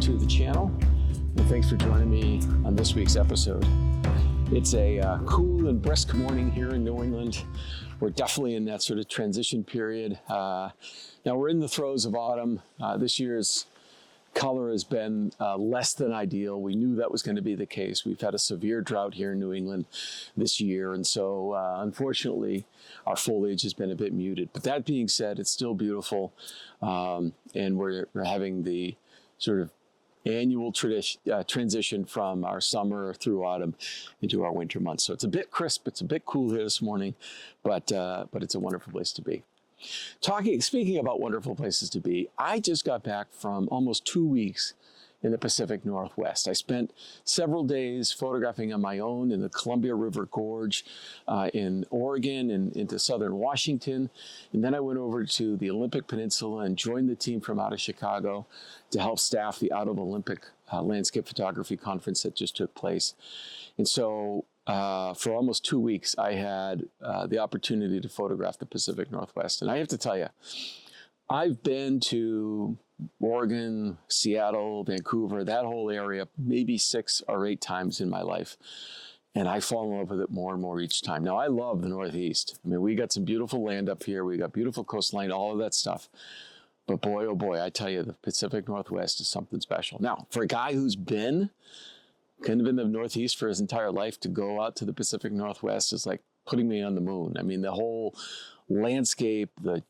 to the channel, and thanks for joining me on this week's episode. It's a cool and brisk morning here in New England. We're definitely in that sort of transition period. Now we're in the throes of autumn. This year's color has been less than ideal. We knew that was going to be the case. We've had a severe drought here in New England this year, and so unfortunately our foliage has been a bit muted. But that being said, it's still beautiful, and we're having the sort of annual transition from our summer through autumn into our winter months. So it's a bit crisp, it's a bit cool here this morning, but it's a wonderful place to be. Speaking about wonderful places to be, I just got back from almost 2 weeks in the Pacific Northwest. I spent several days photographing on my own in the Columbia River Gorge in Oregon and into southern Washington. And then I went over to the Olympic Peninsula and joined the team from out of Chicago to help staff the Out of Olympic Landscape Photography Conference that just took place. And so for almost 2 weeks, I had the opportunity to photograph the Pacific Northwest. And I have to tell you, I've been to Oregon, Seattle, Vancouver, that whole area, maybe 6 or 8 times in my life. And I fall in love with it more and more each time. Now, I love the Northeast. I mean, we got some beautiful land up here. We got beautiful coastline, all of that stuff. But boy, oh boy, I tell you, the Pacific Northwest is something special. Now, for a guy who's been kind of in the Northeast for his entire life, to go out to the Pacific Northwest is like putting me on the moon. I mean, the whole landscape, the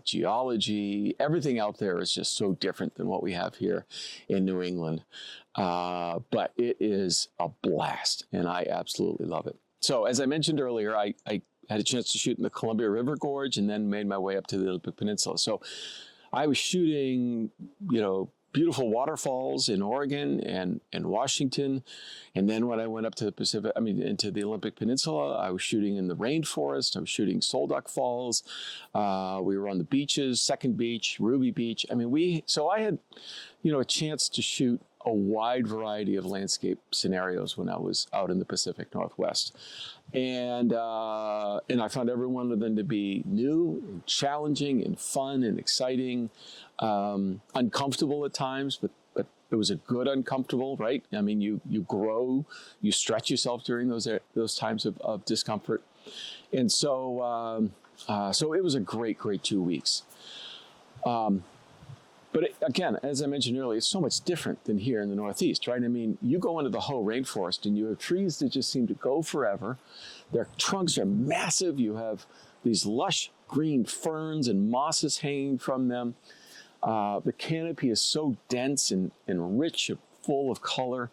geology, everything out there is just so different than what we have here in New England. But it is a blast, and I absolutely love it. So as I mentioned earlier, I had a chance to shoot in the Columbia River Gorge and then made my way up to the Olympic Peninsula. So I was shooting, beautiful waterfalls in Oregon and Washington. And then when I went up to into the Olympic Peninsula, I was shooting in the rainforest. I was shooting Solduck Falls. We were on the beaches, Second Beach, Ruby Beach. So I had, a chance to shoot a wide variety of landscape scenarios when I was out in the Pacific Northwest. And I found every one of them to be new and challenging and fun and exciting, uncomfortable at times, but it was a good uncomfortable, right? I mean, you grow, you stretch yourself during those times of discomfort. And so it was a great 2 weeks. But again, as I mentioned earlier, it's so much different than here in the Northeast, right? I mean, you go into the Hoh rainforest and you have trees that just seem to go forever. Their trunks are massive. You have these lush green ferns and mosses hanging from them. The canopy is so dense and rich and full of color.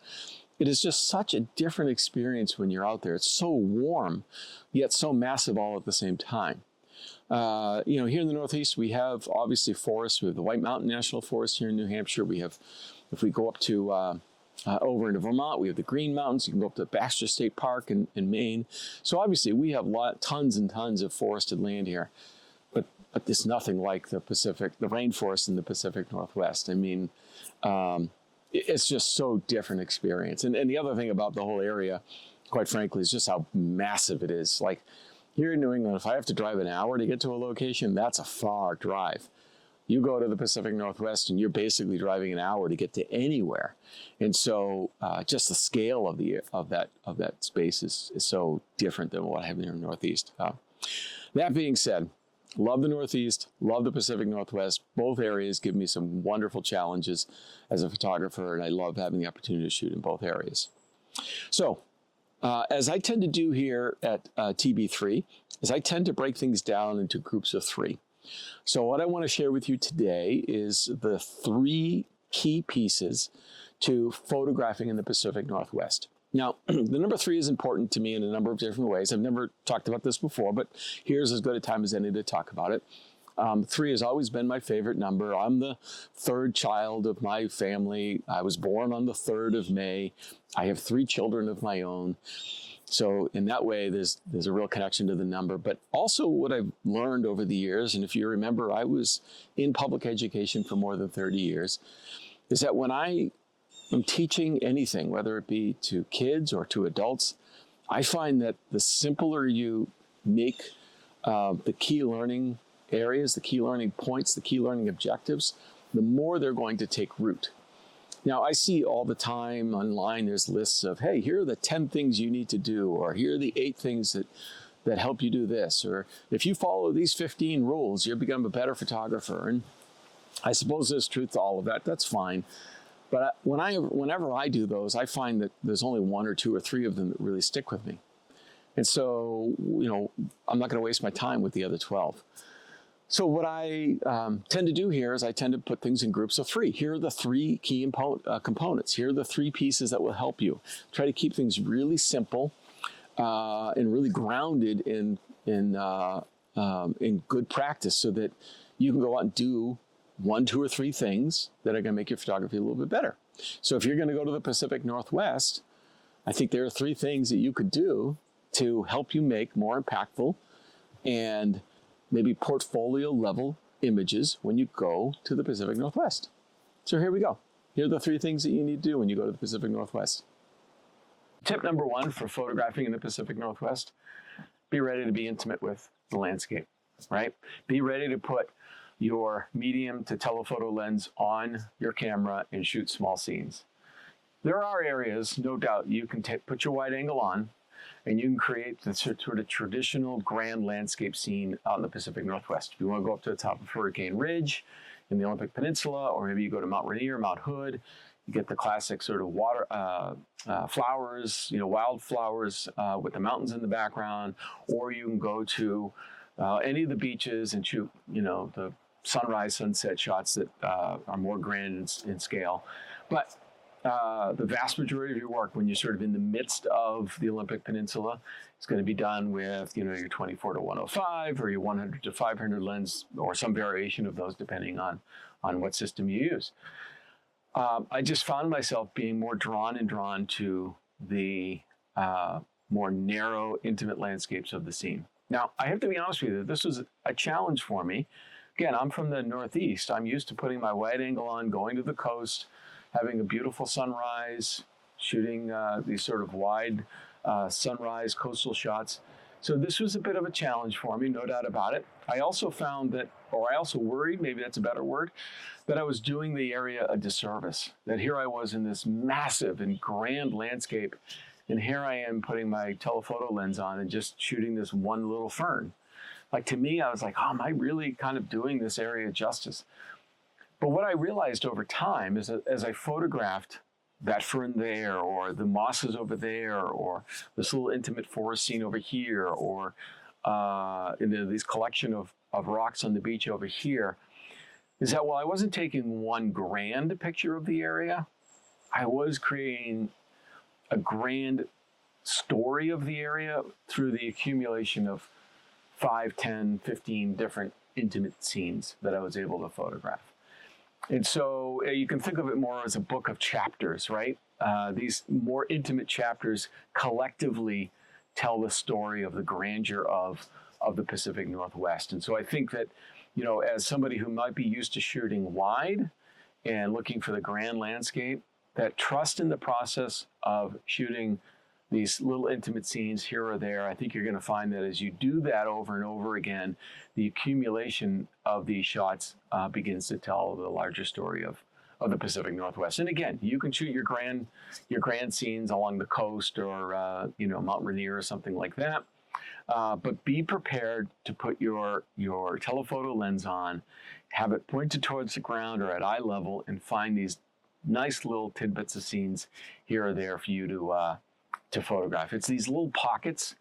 It is just such a different experience when you're out there. It's so warm, yet so massive all at the same time. Here in the Northeast, we have obviously forests. We have the White Mountain National Forest here in New Hampshire. We have, if we go up to over into Vermont, we have the Green Mountains. You can go up to Baxter State Park in Maine. So obviously we have tons and tons of forested land here, but there's nothing like the rainforest in the Pacific Northwest. I mean, it's just so different experience. And the other thing about the whole area, quite frankly, is just how massive it is. Like, here in New England, if I have to drive an hour to get to a location, that's a far drive. You go to the Pacific Northwest and you're basically driving an hour to get to anywhere. And so just the scale of that space is so different than what I have here in the Northeast. That being said, love the Northeast, love the Pacific Northwest. Both areas give me some wonderful challenges as a photographer, and I love having the opportunity to shoot in both areas. So, as I tend to do here at TB3, is I tend to break things down into groups of 3. So what I want to share with you today is the 3 key pieces to photographing in the Pacific Northwest. Now, the number 3 is important to me in a number of different ways. I've never talked about this before, but here's as good a time as any to talk about it. 3 has always been my favorite number. I'm the 3rd child of my family. I was born on the 3rd of May. I have 3 children of my own. So in that way, there's a real connection to the number. But also what I've learned over the years, and if you remember, I was in public education for more than 30 years, is that when I am teaching anything, whether it be to kids or to adults, I find that the simpler you make the key learning areas, the key learning points, the key learning objectives, the more they're going to take root. Now, I see all the time online, there's lists of, hey, here are the 10 things you need to do, or here are the 8 things that help you do this, or if you follow these 15 rules, you'll become a better photographer. And I suppose there's truth to all of that. That's fine. But whenever I do those, I find that there's only 1 or 2 or 3 of them that really stick with me. And so, I'm not going to waste my time with the other 12. So what I tend to do here is I tend to put things in groups of 3. Here are the 3 key components. Here are the 3 pieces that will help you. Try to keep things really simple and really grounded in good practice, so that you can go out and do 1, 2, or 3 things that are going to make your photography a little bit better. So if you're going to go to the Pacific Northwest, I think there are 3 things that you could do to help you make more impactful and maybe portfolio level images when you go to the Pacific Northwest. So here we go. Here are the 3 things that you need to do when you go to the Pacific Northwest. Tip number 1 for photographing in the Pacific Northwest: be ready to be intimate with the landscape, right? Be ready to put your medium to telephoto lens on your camera and shoot small scenes. There are areas, no doubt, you can put your wide angle on and you can create the sort of traditional grand landscape scene out in the Pacific Northwest. If you want to go up to the top of Hurricane Ridge in the Olympic Peninsula, or maybe you go to Mount Rainier, Mount Hood, you get the classic sort of water flowers, wildflowers with the mountains in the background, or you can go to any of the beaches and shoot, the sunrise, sunset shots that are more grand in scale. But the vast majority of your work, when you're sort of in the midst of the Olympic Peninsula, is going to be done with, your 24 to 105 or your 100 to 500 lens, or some variation of those, depending on what system you use. I just found myself being more drawn to the more narrow, intimate landscapes of the scene. Now, I have to be honest with you, this was a challenge for me. Again, I'm from the Northeast. I'm used to putting my wide angle on, going to the coast, having a beautiful sunrise, shooting these sort of wide sunrise coastal shots. So this was a bit of a challenge for me, no doubt about it. I also found that, or I also worried, maybe that's a better word, that I was doing the area a disservice. That here I was in this massive and grand landscape, and here I am putting my telephoto lens on and just shooting this one little fern. Like, to me, I was like, oh, am I really kind of doing this area justice? But what I realized over time is that as I photographed that fern there, or the mosses over there, or this little intimate forest scene over here, or this collection of rocks on the beach over here, is that while I wasn't taking one grand picture of the area, I was creating a grand story of the area through the accumulation of 5, 10, 15 different intimate scenes that I was able to photograph. And so you can think of it more as a book of chapters, right? These more intimate chapters collectively tell the story of the grandeur of the Pacific Northwest. And so I think that, as somebody who might be used to shooting wide and looking for the grand landscape, that trust in the process of shooting these little intimate scenes here or there, I think you're going to find that as you do that over and over again, the accumulation of these shots begins to tell the larger story of the Pacific Northwest. And again, you can shoot your grand scenes along the coast, or Mount Rainier or something like that. But be prepared to put your telephoto lens on, have it pointed towards the ground or at eye level, and find these nice little tidbits of scenes here or there for you to photograph. It's these little pockets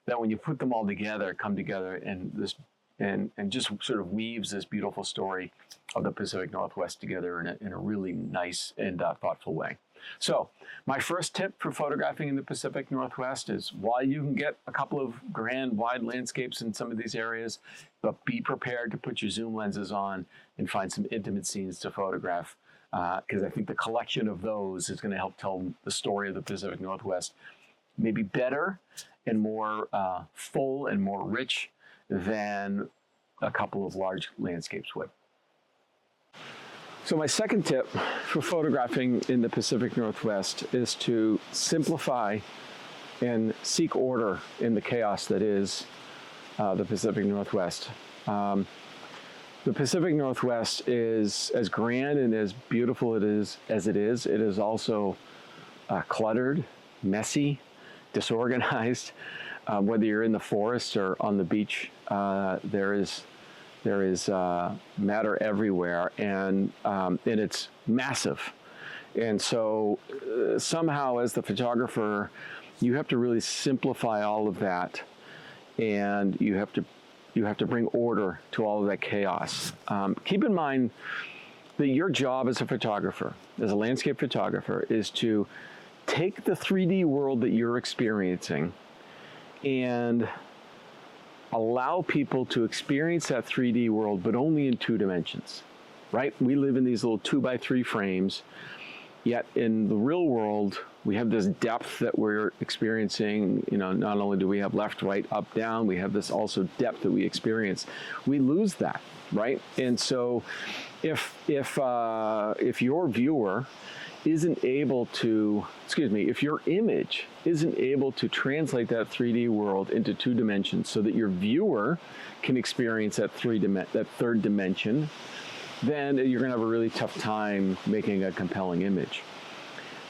that, when you put them all together, come together and just sort of weaves this beautiful story of the Pacific Northwest together in a really nice and thoughtful way. So my first tip for photographing in the Pacific Northwest is, while you can get a couple of grand wide landscapes in some of these areas, but be prepared to put your zoom lenses on and find some intimate scenes to photograph, because I think the collection of those is going to help tell the story of the Pacific Northwest maybe better and more full and more rich than a couple of large landscapes would. So my second tip for photographing in the Pacific Northwest is to simplify and seek order in the chaos that is the Pacific Northwest. The Pacific Northwest is as grand and as beautiful it is also cluttered, messy, disorganized. Whether you're in the forest or on the beach, there is matter everywhere, and it's massive. And so somehow, as the photographer, you have to really simplify all of that, and you have to bring order to all of that chaos. Keep in mind that your job as a photographer, as a landscape photographer, is to take the 3D world that you're experiencing and allow people to experience that 3D world, but only in 2 dimensions, right? We live in these little 2x3 frames, yet in the real world, we have this depth that we're experiencing. You know, not only do we have left, right, up, down, we have this also depth that we experience. We lose that, right? And so if your viewer isn't able to, if your image isn't able to translate that 3D world into 2 dimensions so that your viewer can experience that third dimension, then you're going to have a really tough time making a compelling image.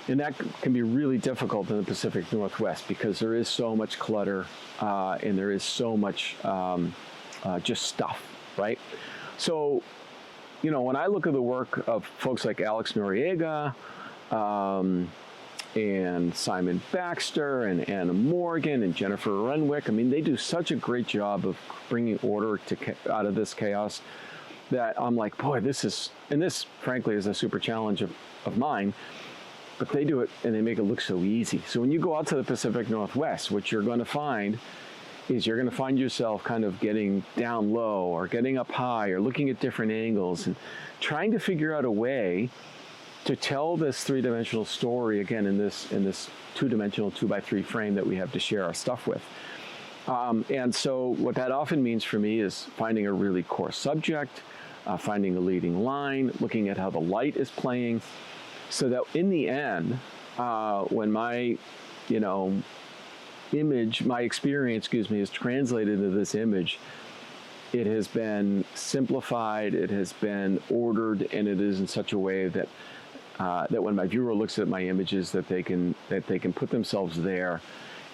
And that can be really difficult in the Pacific Northwest because there is so much clutter and there is so much just stuff, right? So, you know, when I look at the work of folks like Alex Noriega, and Simon Baxter and Anna Morgan and Jennifer Renwick, I mean, they do such a great job of bringing order out of this chaos that I'm like, boy, this frankly is a super challenge of mine, but they do it and they make it look so easy. So when you go out to the Pacific Northwest, what you're going to find is you're going to find yourself kind of getting down low or getting up high or looking at different angles and trying to figure out a way to tell this 3-dimensional story, again, in this 2-dimensional 2x3 frame that we have to share our stuff with. And so what that often means for me is finding a really core subject, finding a leading line, looking at how the light is playing, so that in the end, when my experience, is translated into this image, it has been simplified, it has been ordered, and it is in such a way that that when my viewer looks at my images, that they can put themselves there,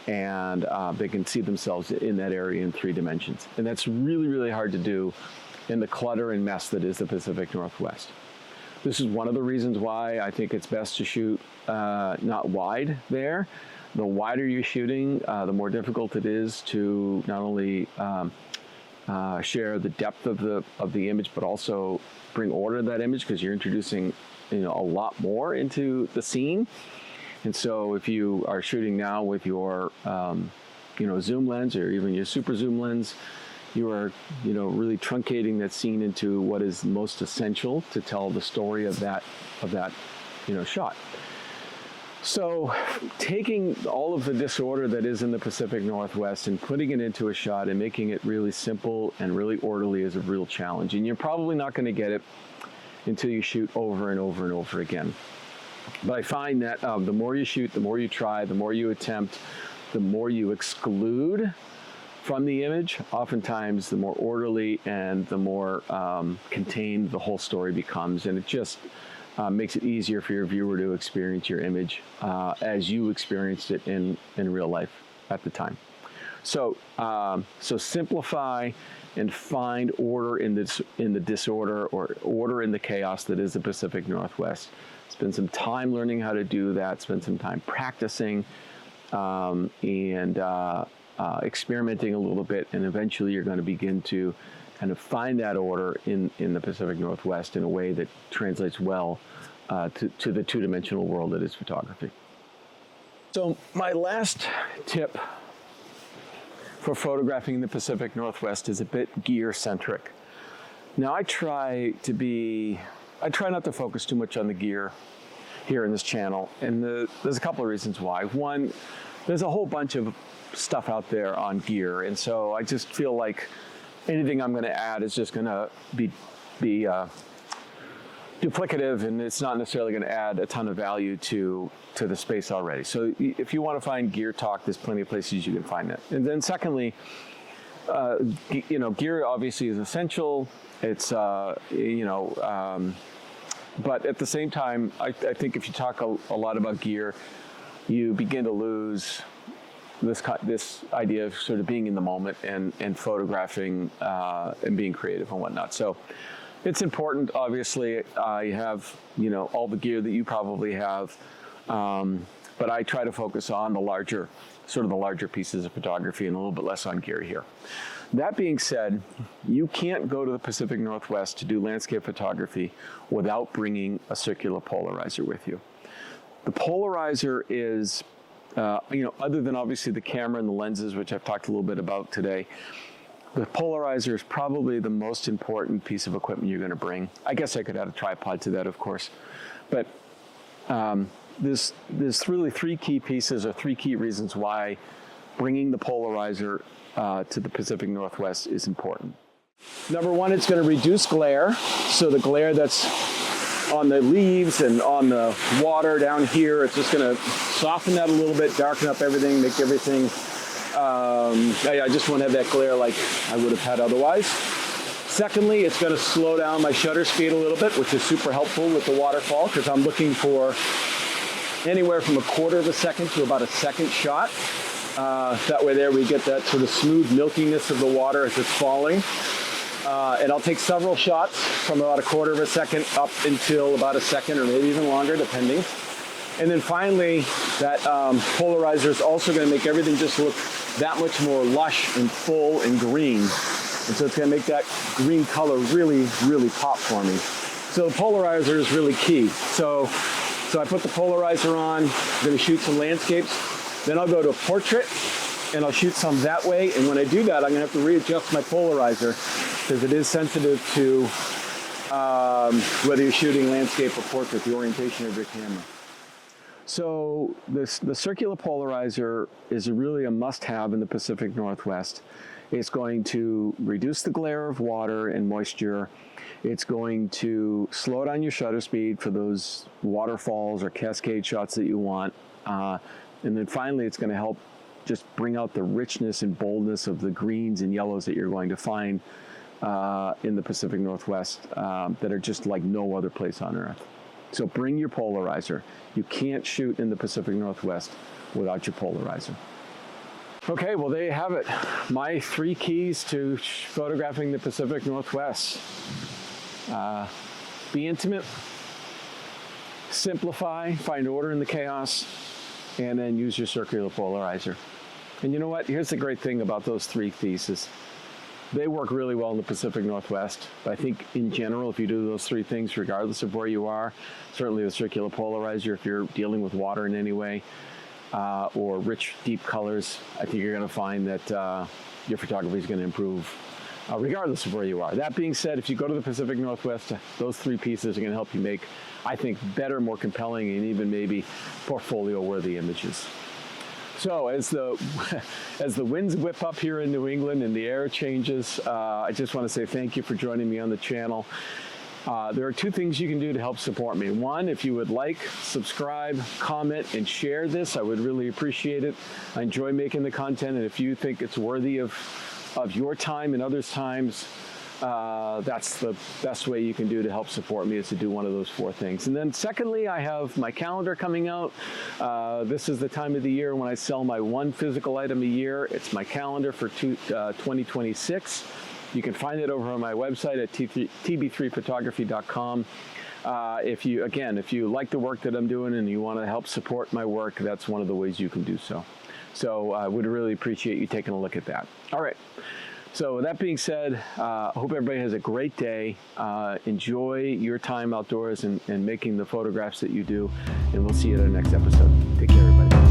and they can see themselves in that area in 3 dimensions. And that's really, really hard to do in the clutter and mess that is the Pacific Northwest. This is one of the reasons why I think it's best to shoot not wide there. The wider you're shooting, the more difficult it is to not only share the depth of the image, but also bring order to that image, because you're introducing a lot more into the scene. And so if you are shooting now with your zoom lens or even your super zoom lens, you are really truncating that scene into what is most essential to tell the story of that shot. So taking all of the disorder that is in the Pacific Northwest and putting it into a shot and making it really simple and really orderly is a real challenge. And you're probably not going to get it until you shoot over and over and over again. But I find that the more you shoot, the more you try, the more you attempt, the more you exclude from the image, oftentimes the more orderly and the more contained the whole story becomes. And it just makes it easier for your viewer to experience your image as you experienced it in real life at the time. So simplify and find order in the disorder, or order in the chaos that is the Pacific Northwest. Spend some time learning how to do that. Spend some time practicing and experimenting a little bit, and eventually you're going to begin to kind of find that order in the Pacific Northwest in a way that translates well to the 2-dimensional world that is photography. So my last tip for photographing the Pacific Northwest is a bit gear-centric. Now I try not to focus too much on the gear here in this channel, and there's a couple of reasons why. One, there's a whole bunch of stuff out there on gear, and so I just feel like anything I'm going to add is just going to be duplicative, and it's not necessarily going to add a ton of value to the space already. So if you want to find gear talk, there's plenty of places you can find it. And then secondly, Gear obviously is essential. It's, but at the same time, I think if you talk a lot about gear, you begin to lose this idea of sort of being in the moment and photographing and being creative and whatnot. So it's important, obviously. You have, all the gear that you probably have, but I try to focus on the larger pieces of photography and a little bit less on gear here. That being said, you can't go to the Pacific Northwest to do landscape photography without bringing a circular polarizer with you. The polarizer is, other than obviously the camera and the lenses, which I've talked a little bit about today, the polarizer is probably the most important piece of equipment you're going to bring. I guess I could add a tripod to that, of course. But there's really three key pieces or three key reasons why bringing the polarizer to the Pacific Northwest is important. Number one, it's going to reduce glare. So the glare that's on the leaves and on the water down here, it's just going to soften that a little bit, darken up everything, make everything, I just won't have that glare like I would have had otherwise. Secondly, it's going to slow down my shutter speed a little bit, which is super helpful with the waterfall because I'm looking for anywhere from 1/4 of a second to about a second shot. That way there we get that sort of smooth milkiness of the water as it's falling. And I'll take several shots from about 1/4 of a second up until about a second or maybe even longer, depending. And then finally, that polarizer is also going to make everything just look that much more lush and full and green. And so it's going to make that green color really, really pop for me. So the polarizer is really key. So I put the polarizer on, I'm going to shoot some landscapes. Then I'll go to a portrait and I'll shoot some that way. And when I do that, I'm going to have to readjust my polarizer because it is sensitive to whether you're shooting landscape or portrait, the orientation of your camera. So the circular polarizer is really a must-have in the Pacific Northwest. It's going to reduce the glare of water and moisture. It's going to slow down your shutter speed for those waterfalls or cascade shots that you want. And then finally, it's going to help just bring out the richness and boldness of the greens and yellows that you're going to find in the Pacific Northwest that are just like no other place on Earth. So bring your polarizer. You can't shoot in the Pacific Northwest without your polarizer. Okay, well, there you have it. My 3 keys to photographing the Pacific Northwest. Be intimate, simplify, find order in the chaos, and then use your circular polarizer. And you know what? Here's the great thing about those 3 theses. They work really well in the Pacific Northwest. But I think in general, if you do those 3 things, regardless of where you are, certainly the circular polarizer, if you're dealing with water in any way, or rich, deep colors, I think you're going to find that your photography is going to improve regardless of where you are. That being said, if you go to the Pacific Northwest, those 3 pieces are going to help you make, I think, better, more compelling, and even maybe portfolio-worthy images. So as the winds whip up here in New England and the air changes, I just want to say thank you for joining me on the channel. There are 2 things you can do to help support me. One, if you would like, subscribe, comment, and share this, I would really appreciate it. I enjoy making the content, and if you think it's worthy of your time and others' times, that's the best way you can do to help support me, is to do one of those 4 things. And then secondly, I have my calendar coming out. This is the time of the year when I sell my 1 physical item a year. It's my calendar for 2026. You can find it over on my website at tb3photography.com. If you like the work that I'm doing and you want to help support my work, that's one of the ways you can do so. So I would really appreciate you taking a look at that. All right. So with that being said, I hope everybody has a great day. Enjoy your time outdoors and making the photographs that you do. And we'll see you at our next episode. Take care, everybody.